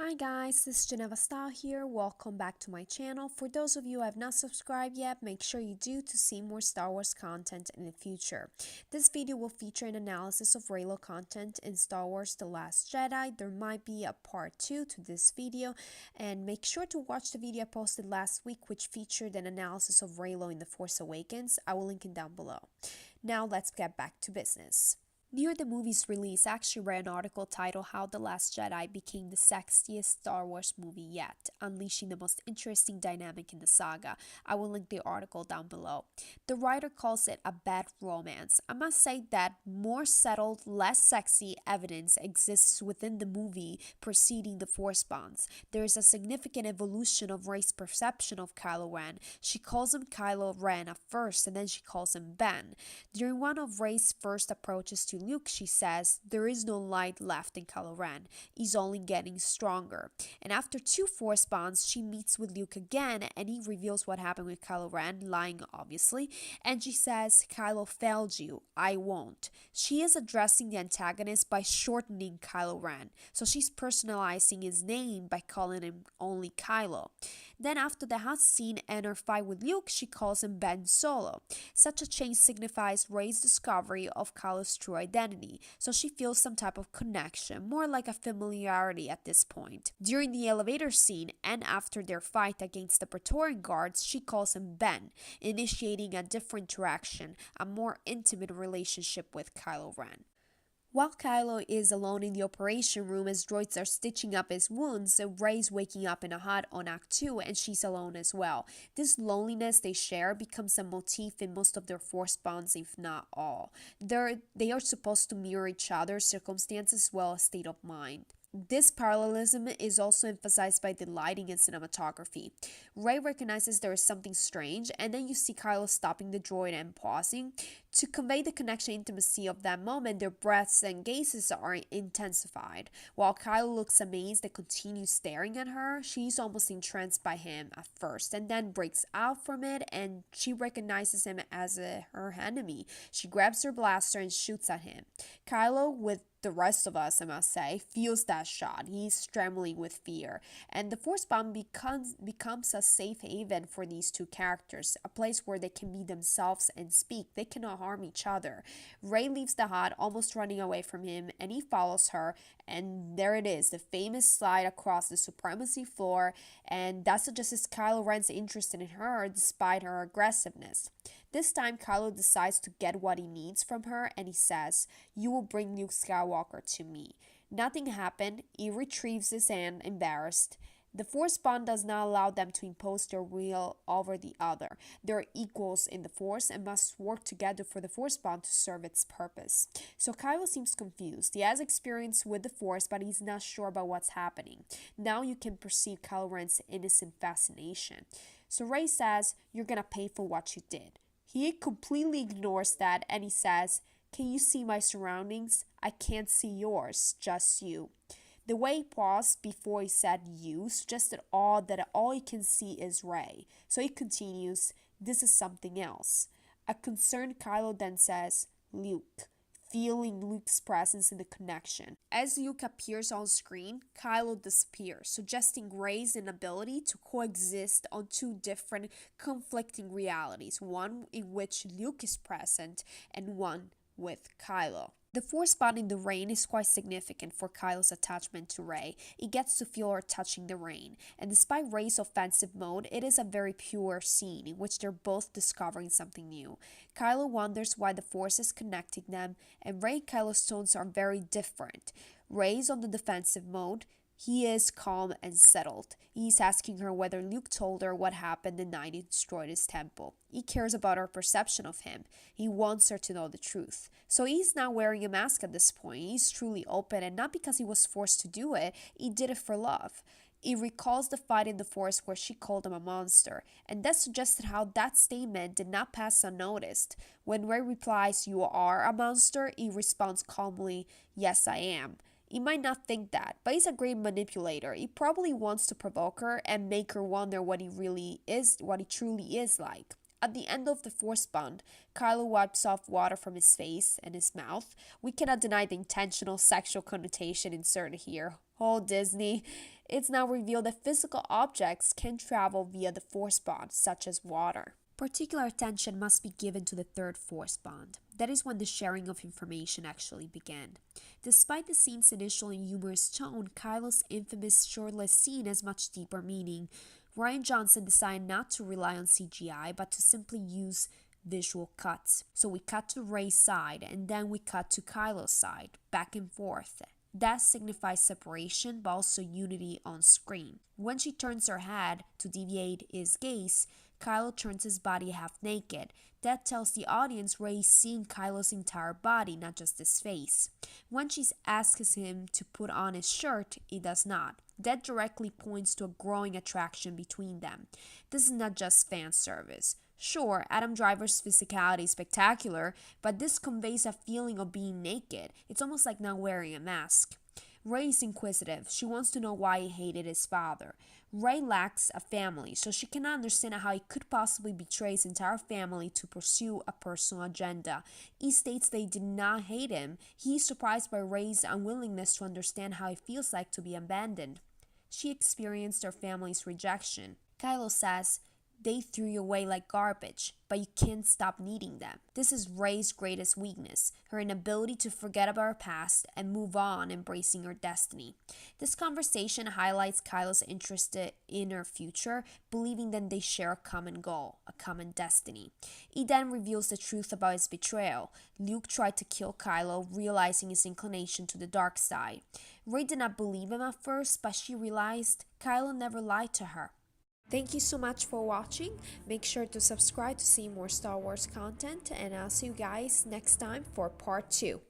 Hi guys, this is Geneva Style here. Welcome back to my channel. For those of you who have not subscribed yet, make sure you do to see more Star Wars content in the future. This video will feature an analysis of Reylo content in Star Wars The Last Jedi. There might be a part 2 to this video, and make sure to watch the video I posted last week which featured an analysis of Reylo in The Force Awakens. I will link it down below. Now let's get back to business. Near the movie's release, I actually read an article titled How The Last Jedi Became the Sexiest Star Wars Movie Yet, unleashing the most interesting dynamic in the saga. I will link the article down below. The writer calls it a bad romance. I must say that more settled, less sexy evidence exists within the movie preceding the Force bonds. There is a significant evolution of Rey's perception of Kylo Ren. She calls him Kylo Ren at first, and then she calls him Ben. During one of Rey's first approaches to Luke, she says, "There is no light left in Kylo Ren. He's only getting stronger." And after 2 Force bonds, she meets with Luke again, and he reveals what happened with Kylo Ren, lying obviously, and she says, "Kylo failed you. I won't." She is addressing the antagonist by shortening Kylo Ren, so she's personalizing his name by calling him only Kylo. Then after the hot scene and her fight with Luke, she calls him Ben Solo. Such a change signifies Rey's discovery of Kylo's true identity, so she feels some type of connection, more like a familiarity at this point. During the elevator scene and after their fight against the Praetorian guards, she calls him Ben, initiating a different interaction, a more intimate relationship with Kylo Ren. While Kylo is alone in the operation room as droids are stitching up his wounds, Rey's waking up in a hut on Act 2 and she's alone as well. This loneliness they share becomes a motif in most of their Force bonds, if not all. They are supposed to mirror each other's circumstances as well as state of mind. This parallelism is also emphasized by the lighting and cinematography. Rey recognizes there is something strange, and then you see Kylo stopping the droid and pausing. To convey the connection and intimacy of that moment, their breaths and gazes are intensified. While Kylo looks amazed and continues staring at her, she's almost entranced by him at first, and then breaks out from it, and she recognizes him as her enemy. She grabs her blaster and shoots at him. Kylo, with the rest of us, I must say, feels that shot. He's trembling with fear, and the Force Bomb becomes a safe haven for these two characters, a place where they can be themselves and speak. They cannot harm each other. Rey leaves the hut, almost running away from him, and he follows her, and there it is, the famous slide across the supremacy floor, and that suggests Kylo Ren's interest in her despite her aggressiveness. This time, Kylo decides to get what he needs from her, and he says, "You will bring Luke Skywalker to me." Nothing happened. He retrieves his hand, embarrassed. The Force bond does not allow them to impose their will over the other. They are equals in the Force and must work together for the Force bond to serve its purpose. So Kylo seems confused. He has experience with the Force, but he's not sure about what's happening. Now you can perceive Kylo Ren's innocent fascination. So Rey says, "You're gonna pay for what you did." He completely ignores that and he says, "Can you see my surroundings? I can't see yours, just you." The way he paused before he said "you" suggested that all he can see is Rey. So he continues, "This is something else." A concerned Kylo then says, "Luke," feeling Luke's presence in the connection. As Luke appears on screen, Kylo disappears, suggesting Rey's inability to coexist on 2 different conflicting realities, one in which Luke is present and one with Kylo. The Force bond in the rain is quite significant for Kylo's attachment to Rey. He gets to feel her touching the rain, and despite Rey's offensive mode, it is a very pure scene in which they're both discovering something new. Kylo wonders why the Force is connecting them, and Rey and Kylo's tones are very different. Rey's on the defensive mode. He is calm and settled. He's asking her whether Luke told her what happened the night he destroyed his temple. He cares about her perception of him. He wants her to know the truth. So he's not wearing a mask at this point. He's truly open, and not because he was forced to do it. He did it for love. He recalls the fight in the Force where she called him a monster, and that suggested how that statement did not pass unnoticed. When Rey replies, "You are a monster," he responds calmly, "Yes, I am." He might not think that, but he's a great manipulator. He probably wants to provoke her and make her wonder what he truly is like. At the end of the Force bond, Kylo wipes off water from his face and his mouth. We cannot deny the intentional sexual connotation inserted here. Oh, Disney. It's now revealed that physical objects can travel via the force bond, such as water. Particular attention must be given to the third force bond. That is when the sharing of information actually began. Despite the scene's initial and humorous tone, Kylo's infamous shirtless scene has much deeper meaning. Rian Johnson decided not to rely on CGI, but to simply use visual cuts. So we cut to Rey's side, and then we cut to Kylo's side, back and forth. That signifies separation, but also unity on screen. When she turns her head to deviate his gaze, Kylo turns his body half naked. That tells the audience Rey is seeing Kylo's entire body, not just his face. When she asks him to put on his shirt, he does not. That directly points to a growing attraction between them. This is not just fan service. Sure, Adam Driver's physicality is spectacular, but this conveys a feeling of being naked. It's almost like not wearing a mask. Rey is inquisitive. She wants to know why he hated his father. Rey lacks a family, so she cannot understand how he could possibly betray his entire family to pursue a personal agenda. He states they did not hate him. He is surprised by Rey's unwillingness to understand how it feels like to be abandoned. She experienced her family's rejection. Kylo says, "They threw you away like garbage, but you can't stop needing them." This is Rey's greatest weakness, her inability to forget about her past and move on, embracing her destiny. This conversation highlights Kylo's interest in her future, believing that they share a common goal, a common destiny. He then reveals the truth about his betrayal. Luke tried to kill Kylo, realizing his inclination to the dark side. Rey did not believe him at first, but she realized Kylo never lied to her. Thank you so much for watching. Make sure to subscribe to see more Star Wars content, and I'll see you guys next time for part 2.